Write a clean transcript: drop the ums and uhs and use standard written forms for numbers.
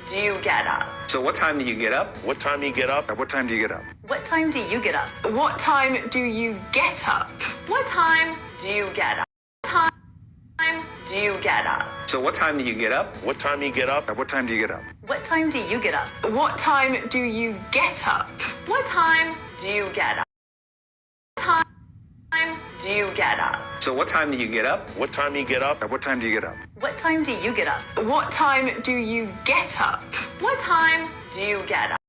do you get up? So what time do you get up? What time do you get up? What time do you get up? What time do you get up? What time do you get up? What time do you get up? Time do you get up? So what time do you get up? What time do you get up? What time do you get up? What time do you get up? What time do you get up? What time do you get up? Time do you get up? So what time do you get up? What time do you get up? What time do you get up? What time do you get up? What time do you get up? What time do you get up?